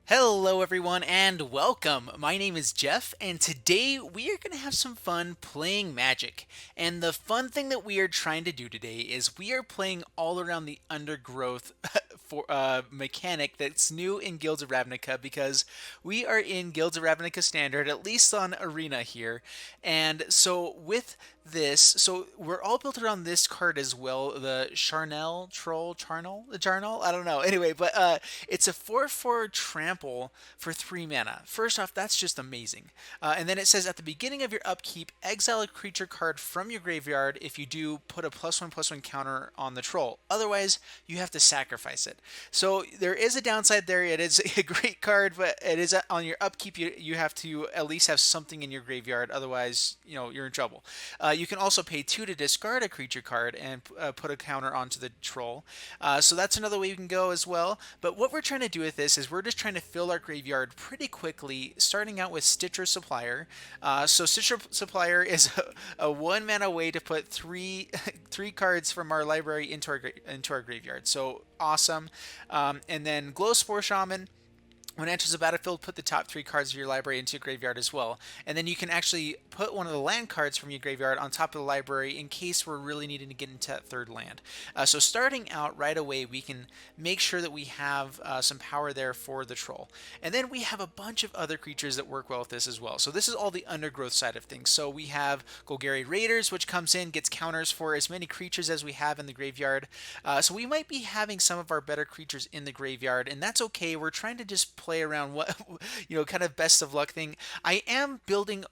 Hello, everyone, and welcome. My name is Jeff, and today we are going to have some fun playing Magic. And the fun thing that we are trying to do today is we are playing all around the Undergrowth for mechanic that's new in Guilds of Ravnica because we are in Guilds of Ravnica Standard, at least on Arena here. And so with this, so we're all built around this card as well, the Charnel Troll, Charnel, I don't know. Anyway, but it's a 4/4 trample for 3 mana. First off, that's just amazing. And then it says at the beginning of your upkeep, exile a creature card from your graveyard. If you do, put a +1/+1 counter on the troll. Otherwise, you have to sacrifice it. So there is a downside there. It is a great card, but it is on your upkeep. You have to at least have something in your graveyard. Otherwise, you're in trouble. You can also pay 2 to discard a creature card and put a counter onto the troll. So that's another way you can go as well. But what we're trying to do with this is we're just trying to fill our graveyard pretty quickly, starting out with Stitcher Supplier. So Stitcher Supplier is a 1 mana way to put three cards from our library into our graveyard. So awesome. And then Glowspore Shaman. When it enters the battlefield, put the top 3 cards of your library into your graveyard as well. And then you can actually put one of the land cards from your graveyard on top of the library in case we're really needing to get into that third land. So starting out right away, we can make sure that we have some power there for the troll. And then we have a bunch of other creatures that work well with this as well. So this is all the undergrowth side of things. So we have Golgari Raiders, which comes in, gets counters for as many creatures as we have in the graveyard. So we might be having some of our better creatures in the graveyard, and that's okay. We're trying to just play around what kind of best of luck thing. I am building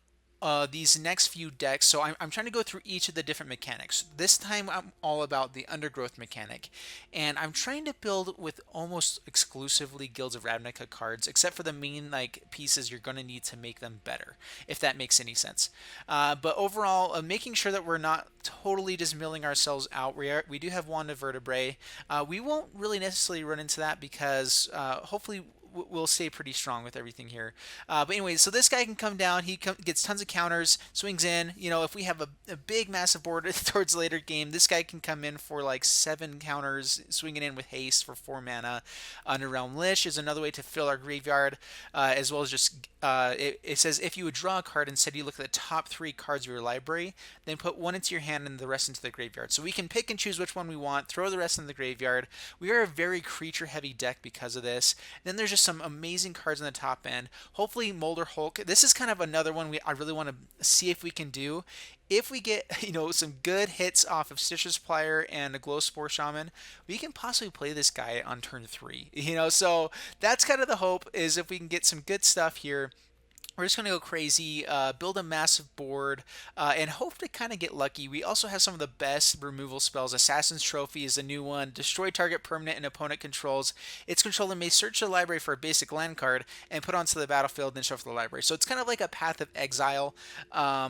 these next few decks, so I'm trying to go through each of the different mechanics. This time I'm all about the undergrowth mechanic, and I'm trying to build with almost exclusively Guilds of Ravnica cards, except for the main pieces you're going to need to make them better, if that makes any sense. But overall, making sure that we're not totally just milling ourselves out. We do have Wand of Vertebrae. We won't really necessarily run into that because hopefully will stay pretty strong with everything here. But anyway, so this guy can come down. He gets tons of counters, swings in. If we have a big, massive board towards later game, this guy can come in for like 7 counters, swinging in with haste for 4 mana. Underrealm Lich is another way to fill our graveyard, as well as just it says if you would draw a card, instead you look at the top 3 cards of your library, then put one into your hand and the rest into the graveyard. So we can pick and choose which one we want, throw the rest in the graveyard. We are a very creature-heavy deck because of this. Then there's just some amazing cards on the top end. Hopefully Molderhulk. This is kind of another one I really want to see if we can do. If we get some good hits off of Stitcher Supplier and a Glowspore Shaman, we can possibly play this guy on turn 3. So that's kind of the hope, is if we can get some good stuff here. We're just going to go crazy, build a massive board, and hope to kind of get lucky. We also have some of the best removal spells. Assassin's Trophy is a new one. Destroy target permanent and opponent controls. Its controller may search the library for a basic land card and put onto the battlefield, then shuffle the library. So it's kind of like a Path of Exile,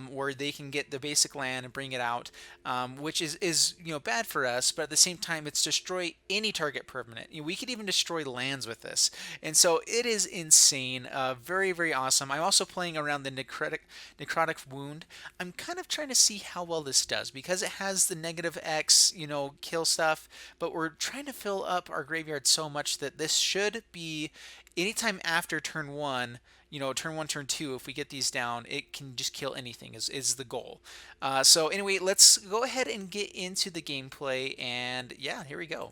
where they can get the basic land and bring it out, which is bad for us, but at the same time, it's destroy any target permanent. We could even destroy lands with this. And so it is insane. Very, very awesome. I'm also playing around the Necrotic Wound. I'm kind of trying to see how well this does because it has the negative X, kill stuff, but we're trying to fill up our graveyard so much that this should be anytime after turn 1. Turn 1, turn 2, if we get these down, it can just kill anything is the goal. So anyway, let's go ahead and get into the gameplay, and yeah, here we go.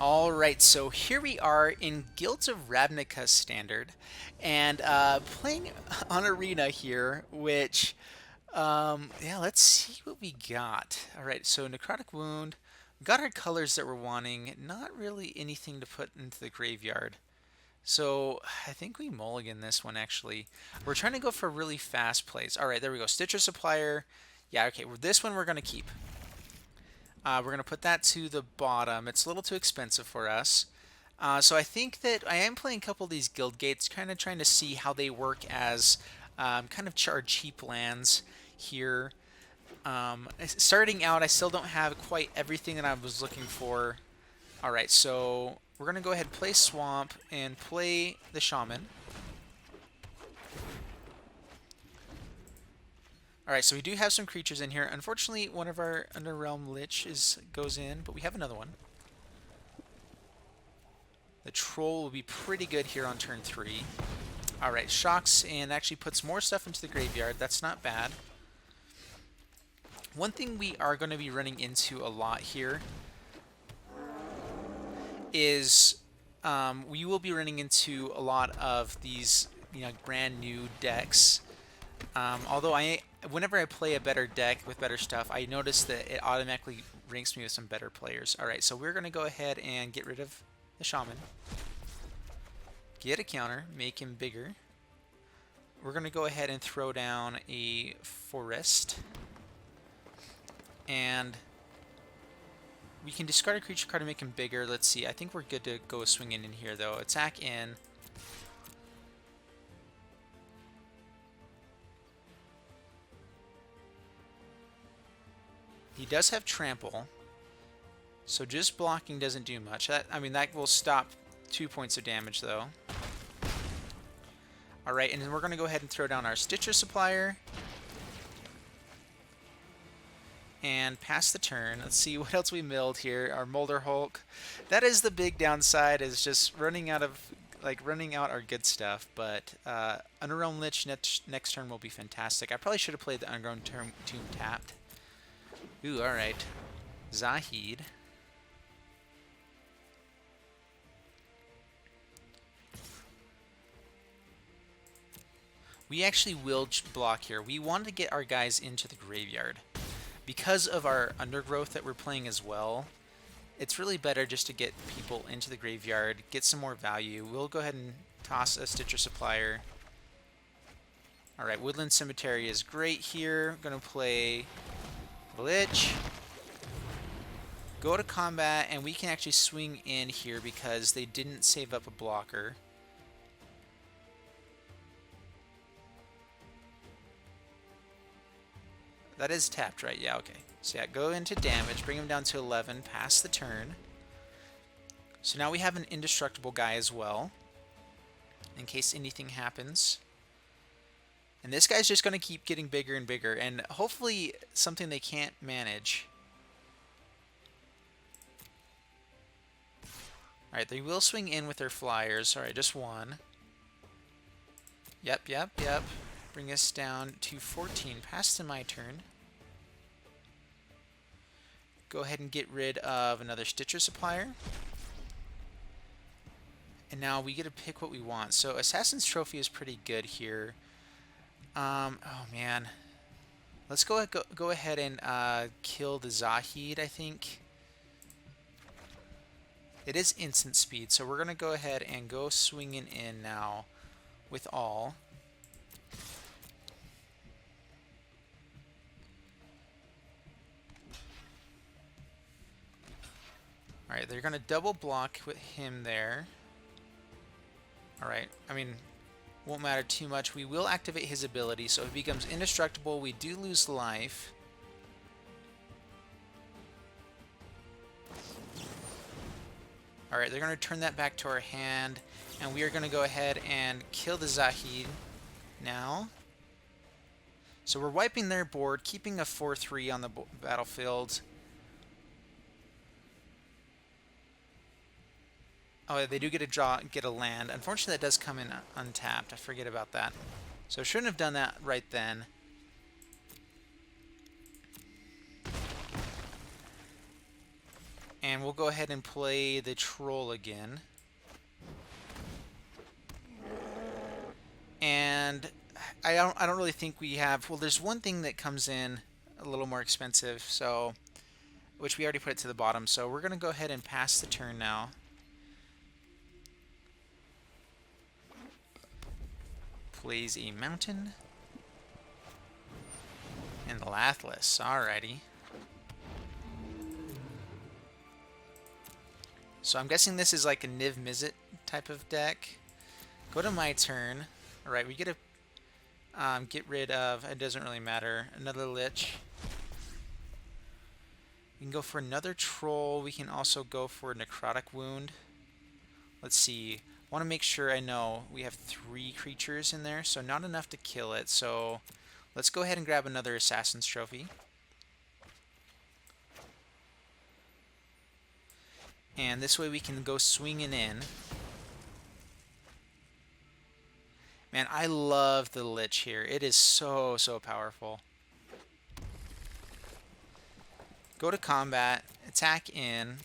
Alright, so here we are in Guilds of Ravnica Standard, and playing on Arena here, which, yeah, let's see what we got. Alright, so Necrotic Wound, got our colors that we're wanting, not really anything to put into the graveyard. So I think we mulligan this one, actually. We're trying to go for really fast plays. Alright, there we go, Stitcher Supplier. Yeah, okay, this one we're going to keep. We're going to put that to the bottom. It's a little too expensive for us. So I think that I am playing a couple of these Guildgates, kind of trying to see how they work as kind of our cheap lands here. Starting out, I still don't have quite everything that I was looking for. Alright, so we're going to go ahead and play Swamp and play the Shaman. Alright, so we do have some creatures in here. Unfortunately, one of our Underrealm Lich goes in, but we have another one. The Troll will be pretty good here on turn 3. Alright, shocks and actually puts more stuff into the graveyard. That's not bad. One thing we are going to be running into a lot here is we will be running into a lot of these, brand new decks. Although whenever I play a better deck with better stuff, I notice that it automatically ranks me with some better players. Alright, so we're going to go ahead and get rid of the Shaman. Get a counter, make him bigger. We're going to go ahead and throw down a Forest. And we can discard a creature card to make him bigger. Let's see, I think we're good to go swinging in here though. Attack in. He does have trample, so just blocking doesn't do much. That will stop 2 points of damage though. Alright, and then we're going to go ahead and throw down our Stitcher Supplier. And pass the turn. Let's see what else we milled here. Our Molderhulk. That is the big downside, is just running out our good stuff. But Underrealm Lich next turn will be fantastic. I probably should have played the Overgrown Tomb tapped. Ooh, alright. Zahid. We actually will block here. We wanted to get our guys into the graveyard. Because of our Undergrowth that we're playing as well, it's really better just to get people into the graveyard, get some more value. We'll go ahead and toss a Stitcher Supplier. Alright, Woodland Cemetery is great here. I'm going to play Lich. Go to combat, and we can actually swing in here because they didn't save up a blocker. That is tapped, right? Yeah, okay. So yeah, go into damage, bring him down to 11, pass the turn. So now we have an indestructible guy as well, in case anything happens. And this guy's just going to keep getting bigger and bigger, and hopefully something they can't manage. Alright, they will swing in with their flyers. Alright, just one. Yep. Bring us down to 14. Pass to my turn. Go ahead and get rid of another Stitcher Supplier. And now we get to pick what we want. So Assassin's Trophy is pretty good here. Oh man. Let's go ahead and kill the Zahid, I think. It is instant speed, so we're going to go ahead and go swinging in now with all. Alright, they're going to double block with him there. Alright, won't matter too much. We will activate his ability, so he becomes indestructible. We do lose life. Alright, they're going to turn that back to our hand, and we are going to go ahead and kill the Zahid now. So we're wiping their board, keeping a 4-3 on the battlefield. Oh, they do get a land. Unfortunately, that does come in untapped. I forget about that. So shouldn't have done that right then. And we'll go ahead and play the Troll again. And I don't really think we have... Well, there's one thing that comes in a little more expensive, so which we already put it to the bottom. So we're going to go ahead and pass the turn now. Plays a Mountain. And Lathless. Alrighty. So I'm guessing this is like a Niv Mizzet type of deck. Go to my turn. Alright, we get to get rid of, it doesn't really matter, another Lich. We can go for another Troll. We can also go for Necrotic Wound. Let's see. I want to make sure I know we have 3 creatures in there, so not enough to kill it. So let's go ahead and grab another Assassin's Trophy. And this way we can go swinging in. Man, I love the Lich here. It is so, so powerful. Go to combat, attack in,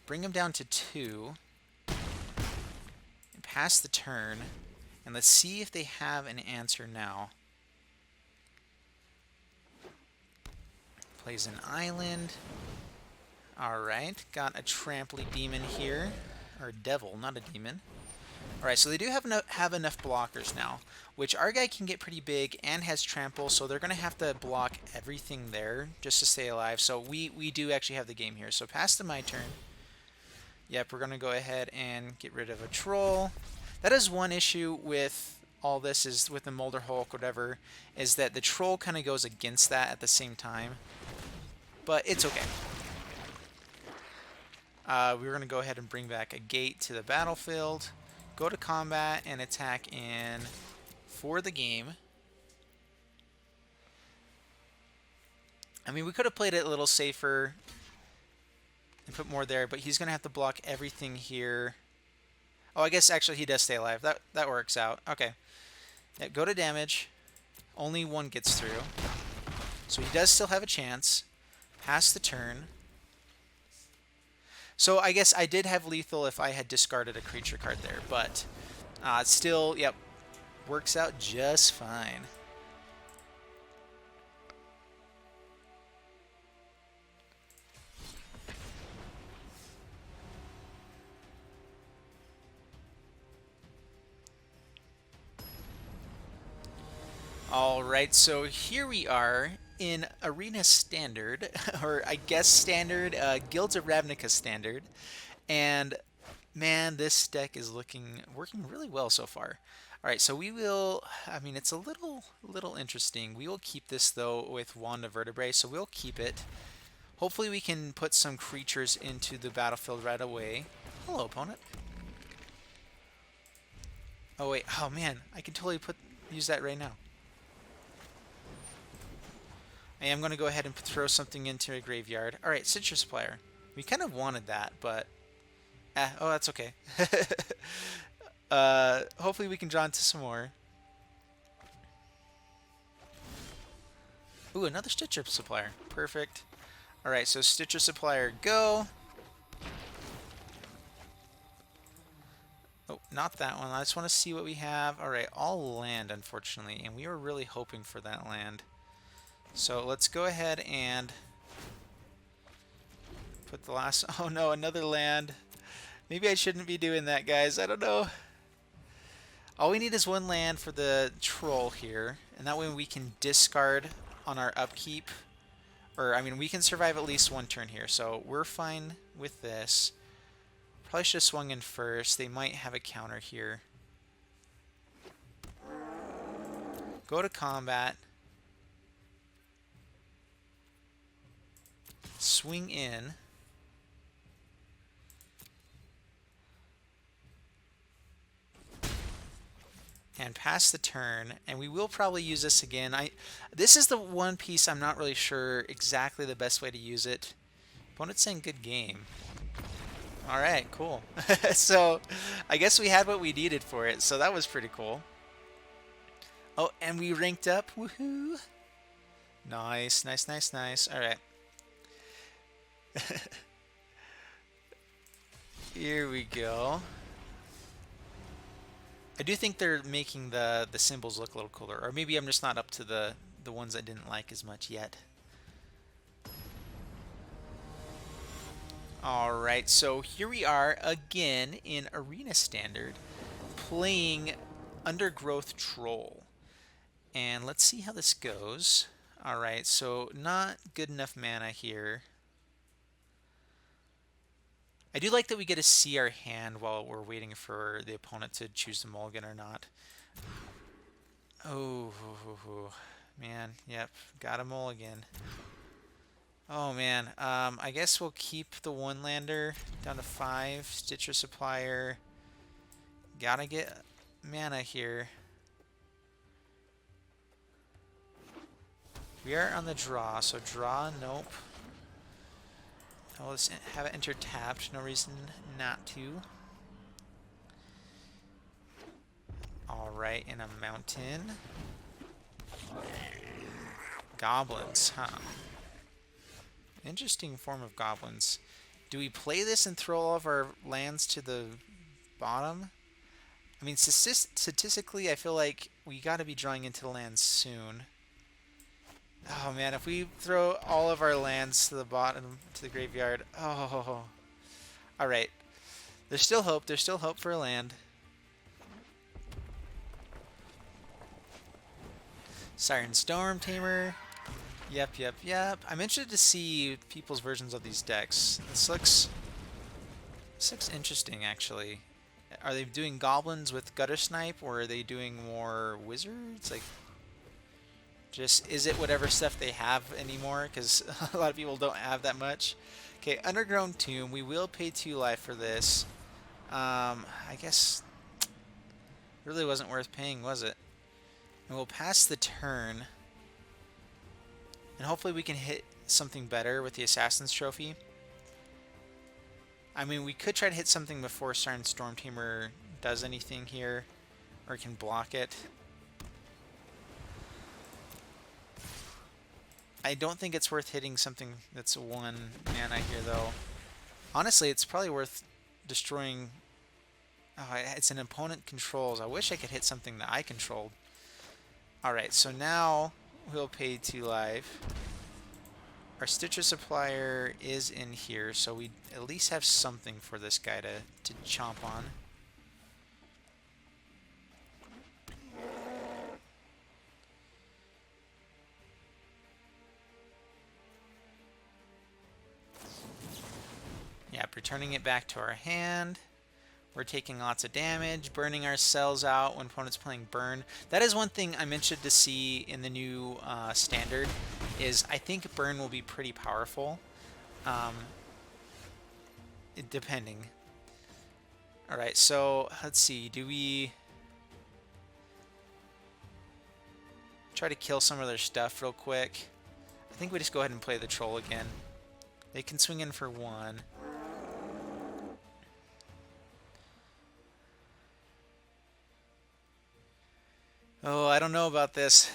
bring him down to 2, and pass the turn. And let's see if they have an answer now. Plays an island. Alright, got a tramply demon here. Or devil, not a demon. Alright, so they do have enough blockers now, which our guy can get pretty big and has trample, so they're going to have to block everything there just to stay alive. So we do actually have the game here. So pass to my turn. Yep, we're going to go ahead and get rid of a troll. That is one issue with all this, is with the Molderhulk, whatever, is that the troll kind of goes against that at the same time. But it's okay. We're going to go ahead and bring back a gate to the battlefield. Go to combat and attack in for the game. I mean, we could have played it a little safer and put more there, but he's going to have to block everything here. Oh, I guess actually he does stay alive. That works out. Okay. Yeah, go to damage. Only one gets through. So he does still have a chance. Pass the turn. So I guess I did have lethal if I had discarded a creature card there, but still, yep, works out just fine. Alright, so here we are in Arena Standard, or I guess Standard, Guilds of Ravnica Standard, and man, this deck is working really well so far. Alright, so we will, I mean, it's a little interesting. We will keep this, though, with Wand of Vertebrae, so we'll keep it. Hopefully we can put some creatures into the battlefield right away. Hello, opponent. Oh, wait, oh man, I can totally use that right now. I am going to go ahead and throw something into a graveyard. Alright, Citrus Supplier. We kind of wanted that, but... oh, that's okay. Hopefully we can draw into some more. Ooh, another Citrus Supplier. Perfect. Alright, so Citrus Supplier, go. Oh, not that one. I just want to see what we have. Alright, all land, unfortunately, and we were really hoping for that land. So let's go ahead and put the last... Oh no, another land. Maybe I shouldn't be doing that, guys. I don't know. All we need is one land for the troll here, and that way we can discard on our upkeep. Or, I mean, we can survive at least one turn here, so we're fine with this. Probably should have swung in first. They might have a counter here. Go to combat. Swing in. And pass the turn, and we will probably use this again. This is the one piece I'm not really sure exactly the best way to use it. Opponent's saying good game. Alright, cool. So, I guess we had what we needed for it, so that was pretty cool. Oh, and we ranked up. Woohoo! Nice, nice, nice, nice. Alright. Here we go. I do think they're making the symbols look a little cooler, or maybe I'm just not up to the ones I didn't like as much yet. Alright, so here we are again in Arena Standard playing Undergrowth Troll. And let's see how this goes. Alright, so not good enough mana here. I do like that we get to see our hand while we're waiting for the opponent to choose the mulligan or not. Oh, man, yep, got a mulligan. Oh man, I guess we'll keep the one lander down to 5. Stitcher Supplier. Gotta get mana here. We are on the draw, so draw, nope. Let's have it enter tapped. No reason not to. Alright, in a mountain. Goblins, huh? Interesting form of goblins. Do we play this and throw all of our lands to the bottom? I mean, statistically, I feel like we got to be drawing into the lands soon. Oh man, if we throw all of our lands to the bottom, to the graveyard, oh. Alright. There's still hope. There's still hope for a land. Siren Storm Tamer. Yep, yep, yep. I'm interested to see people's versions of these decks. This looks interesting, actually. Are they doing goblins with gutter snipe, or are they doing more wizards? Like, just is it whatever stuff they have anymore? Because a lot of people don't have that much. Okay, Undergrown Tomb. We will pay 2 life for this. I guess really wasn't worth paying, was it? And we'll pass the turn. And hopefully we can hit something better with the Assassin's Trophy. I mean, we could try to hit something before Siren Storm Tamer does anything here, or can block it. I don't think it's worth hitting something that's 1 mana here, though. Honestly, it's probably worth destroying... Oh, it's an opponent controls. I wish I could hit something that I controlled. Alright, so now we'll pay 2 life. Our Stitcher Supplier is in here, so we at least have something for this guy to chomp on. Yep, returning it back to our hand. We're taking lots of damage, burning ourselves out when opponents playing burn. That is one thing I'm interested to see in the new standard, is I think burn will be pretty powerful, depending. Alright, so let's see, do we try to kill some of their stuff real quick? I think we just go ahead and play the troll again. They can swing in for 1. Oh, I don't know about this.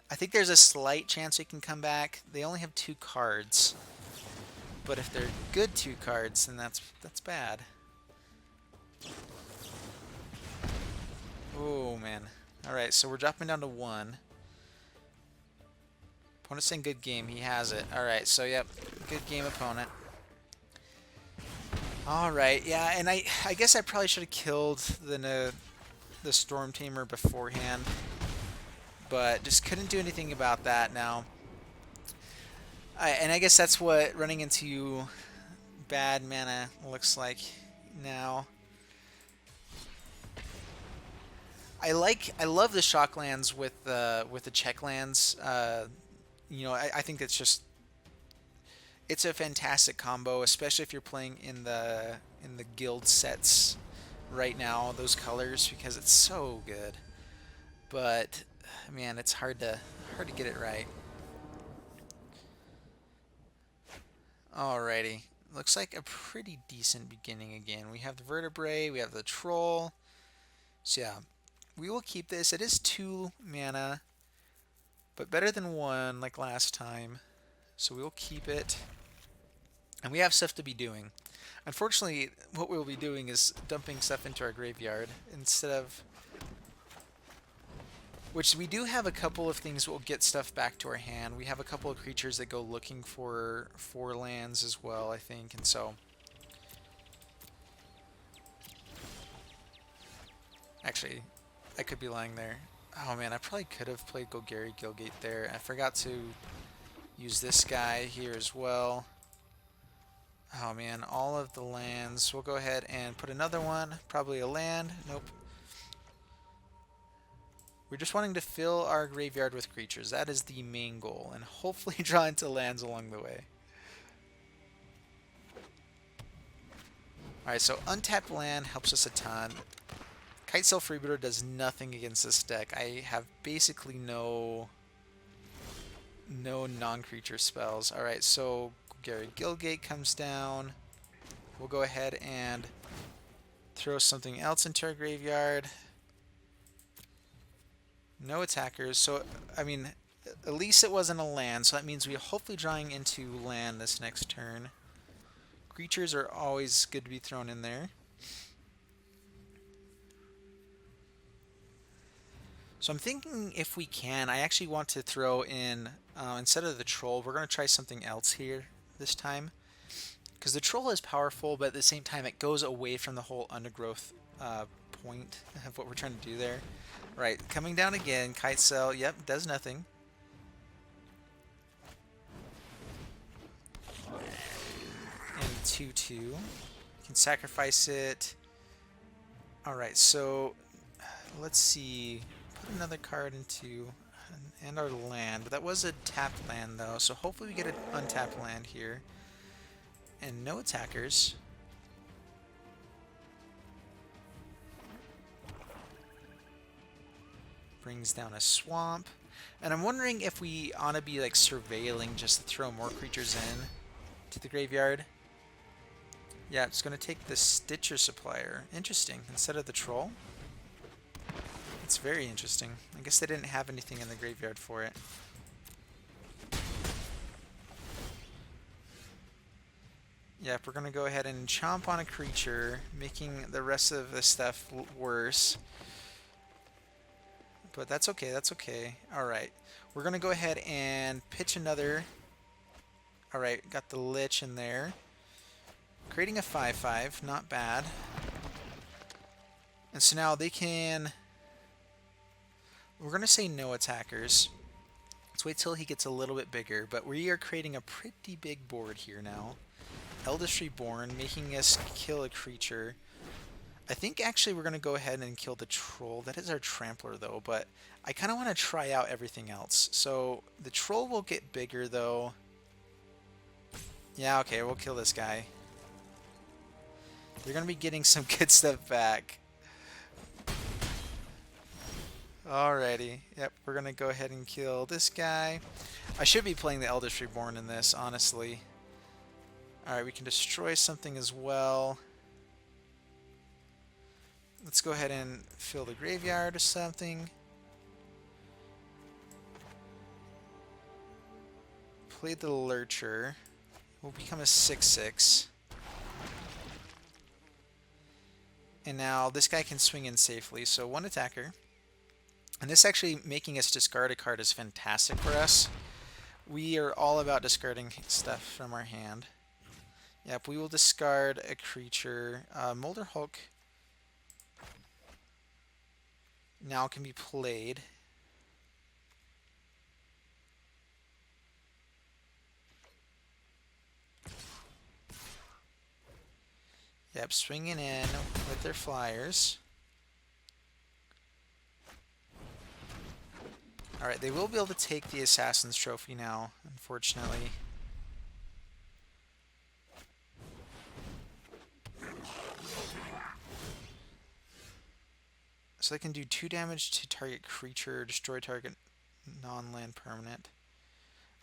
I think there's a slight chance we can come back. They only have 2 cards. But if they're good 2 cards, then that's bad. Oh, man. Alright, so we're dropping down to 1. Opponent's saying good game. He has it. Alright, so yep. Good game, opponent. Alright, yeah, and I guess I probably should have killed the Storm Tamer beforehand, but just couldn't do anything about that now. And I guess that's what running into bad mana looks like now. I love the shock lands with the check lands. You know, I think it's a fantastic combo, especially if you're playing in the guild sets right now, those colors, because it's so good. But man, it's hard to get it right. Alrighty, looks like a pretty decent beginning again. We have the vertebrae, we have the troll. So yeah, we will keep this. It is 2 mana, but better than 1 like last time. So we will keep it. And we have stuff to be doing. Unfortunately, what we'll be doing is dumping stuff into our graveyard instead of... Which we do have a couple of things that will get stuff back to our hand. We have a couple of creatures that go looking for lands as well, I think, and so... Actually, I could be lying there. Oh man, I probably could have played Golgari Guildgate there. I forgot to use this guy here as well. Oh man, all of the lands. We'll go ahead and put another one. Probably a land. Nope. We're just wanting to fill our graveyard with creatures. That is the main goal. And hopefully draw into lands along the way. Alright, so untapped land helps us a ton. Kitesail Freebooter does nothing against this deck. I have basically no non-creature spells. Alright, so Golgari Guildgate comes down. We'll go ahead and throw something else into our graveyard. No attackers. So, I mean, at least it wasn't a land, so that means we're hopefully drawing into land this next turn. Creatures are always good to be thrown in there. So I'm thinking if we can, I actually want to throw in, instead of the troll, we're going to try something else here this time. Because the troll is powerful, but at the same time it goes away from the whole undergrowth point of what we're trying to do there. Right, coming down again, Kite Cell, yep, does nothing. And 2-2. You can sacrifice it. Alright, so let's see. Put another card into and our land. That was a tapped land though, so hopefully we get an untapped land here. And no attackers. Brings down a swamp. And I'm wondering if we ought to be like surveilling just to throw more creatures in to the graveyard. Yeah, it's going to take the Stitcher Supplier. Interesting. Instead of the Troll. It's very interesting. I guess they didn't have anything in the graveyard for it. Yep, we're going to go ahead and chomp on a creature, making the rest of the stuff worse. But that's okay, that's okay. Alright, we're going to go ahead and pitch another. Alright, got the Lich in there. Creating a 5/5, not bad. And so now they can... We're going to say no attackers. Let's wait till he gets a little bit bigger, but we are creating a pretty big board here now. Eldest Reborn, making us kill a creature. I think actually we're going to go ahead and kill the Troll. That is our Trampler though, but I kind of want to try out everything else. So the Troll will get bigger though. Yeah, okay, we'll kill this guy. You're going to be getting some good stuff back. Alrighty, yep, we're going to go ahead and kill this guy. I should be playing the Eldest Reborn in this, honestly. Alright, we can destroy something as well. Let's go ahead and fill the graveyard or something. Play the Lurcher. Will become a 6/6. And now this guy can swing in safely, so one attacker. And this actually making us discard a card is fantastic for us. We are all about discarding stuff from our hand. Yep, we will discard a creature. Molderhulk now can be played. Yep, swinging in with their flyers. Alright, they will be able to take the Assassin's Trophy now, unfortunately. So they can do 2 damage to target creature, destroy target non-land permanent.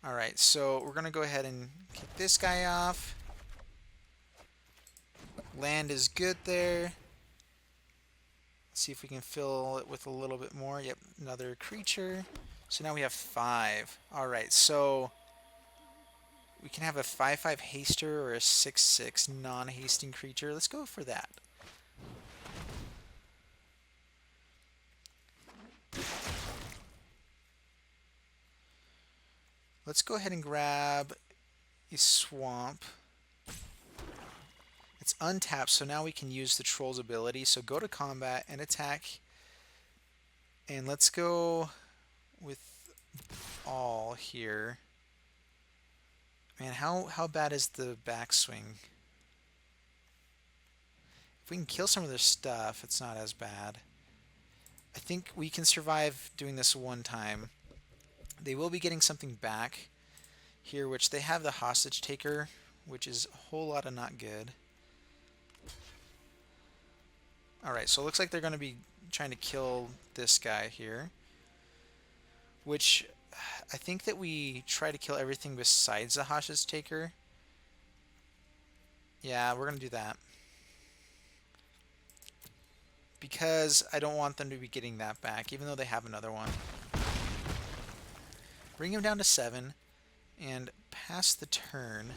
Alright, so we're going to go ahead and kick this guy off. Land is good there. Let's see if we can fill it with a little bit more. Yep, another creature. So now we have 5. Alright, so we can have a 5/5 haster or a 6/6 non-hasting creature. Let's go for that. Let's go ahead and grab a swamp. It's untapped, so now we can use the Troll's ability. So go to combat and attack. And let's go with all here. Man, how bad is the backswing? If we can kill some of their stuff, it's not as bad. I think we can survive doing this one time. They will be getting something back here, which they have the Hostage Taker, which is a whole lot of not good. Alright, so it looks like they're going to be trying to kill this guy here. Which, I think that we try to kill everything besides the Hostage Taker. Yeah, we're going to do that. because I don't want them to be getting that back, even though they have another one. Bring him down to 7 and pass the turn.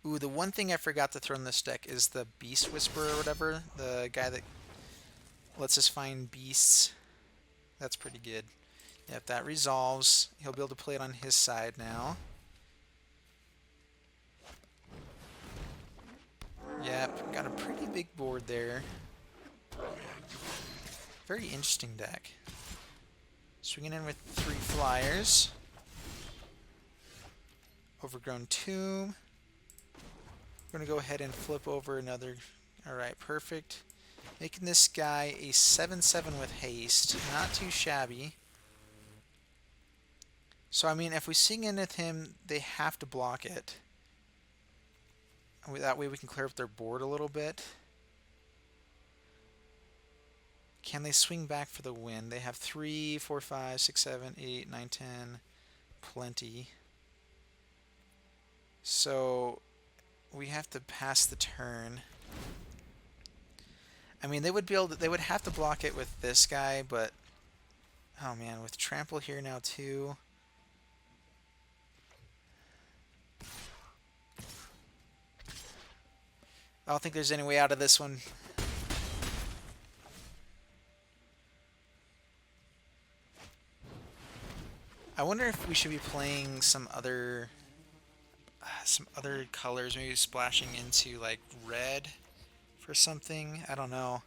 Ooh, the one thing I forgot to throw in this deck is the Beast Whisperer or whatever. The guy that lets us find beasts. That's pretty good. Yeah, if that resolves, he'll be able to play it on his side now. Yep, got a pretty big board there. Very interesting deck. Swinging in with 3 flyers. Overgrown Tomb. We're going to go ahead and flip over another. Alright, perfect. Making this guy a 7/7 with haste. Not too shabby. So, I mean, if we swing in with him, they have to block it. That way we can clear up their board a little bit. Can they swing back for the win? They have 3, 4, 5, 6, 7, 8, 9, 10. Plenty. So we have to pass the turn. I mean, they would have to block it with this guy, but oh man, with trample here now too. I don't think there's any way out of this one. I wonder if we should be playing some other colors, maybe splashing into like red for something. I don't know.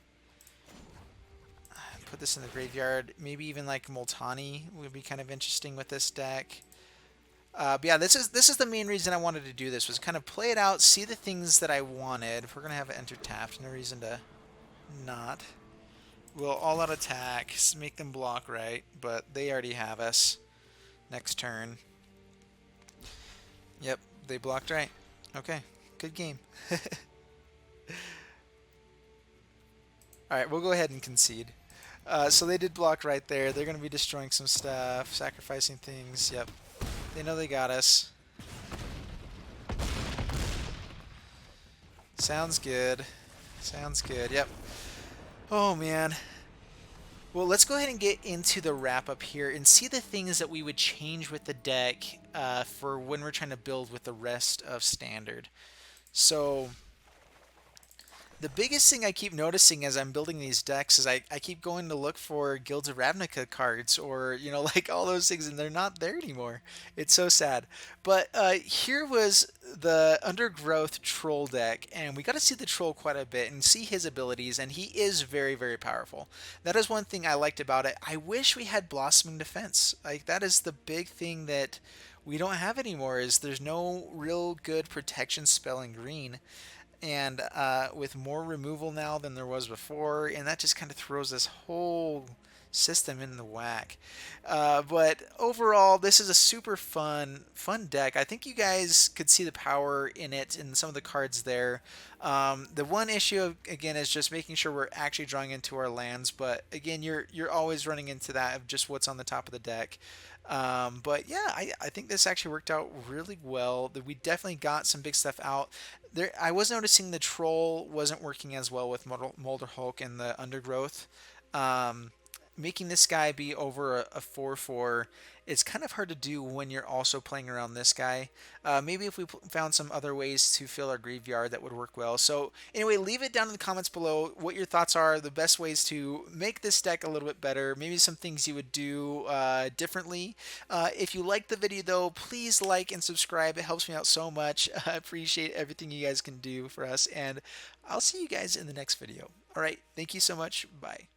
Put this in the graveyard. Maybe even like Multani would be kind of interesting with this deck. But yeah, this is the main reason I wanted to do this, was kind of play it out, see the things that I wanted. If we're gonna have it enter tapped, no reason to not. We'll all out attack, make them block right, but they already have us. Next turn. Yep, they blocked right. Okay, good game. Alright, we'll go ahead and concede. So they did block right there. They're going to be destroying some stuff, sacrificing things. Yep, they know they got us. Sounds good. Sounds good, yep. Oh, man. Well, let's go ahead and get into the wrap-up here and see the things that we would change with the deck for when we're trying to build with the rest of Standard. So the biggest thing I keep noticing as I'm building these decks is I keep going to look for Guilds of Ravnica cards, or, you know, like all those things, and they're not there anymore. It's so sad. But here was the Undergrowth Troll deck, and we got to see the Troll quite a bit and see his abilities, and he is very, very powerful. That is one thing I liked about it. I wish we had Blossoming Defense. Like, that is the big thing that we don't have anymore, is there's no real good protection spell in green. And with more removal now than there was before, and that just kind of throws this whole system in the whack. But overall, this is a super fun deck. I think you guys could see the power in it in some of the cards there. The one issue, again, is just making sure we're actually drawing into our lands. But again, you're always running into that of just what's on the top of the deck. But yeah, I think this actually worked out really well. We definitely got some big stuff out. There, I was noticing the Troll wasn't working as well with Molderhulk and the Undergrowth. Making this guy be over a 4/4 is kind of hard to do when you're also playing around this guy. Maybe if we found some other ways to fill our graveyard, that would work well. So anyway, leave it down in the comments below what your thoughts are, the best ways to make this deck a little bit better, maybe some things you would do differently. If you liked the video though, please like and subscribe. It helps me out so much. I appreciate everything you guys can do for us, and I'll see you guys in the next video. All right, thank you so much. Bye.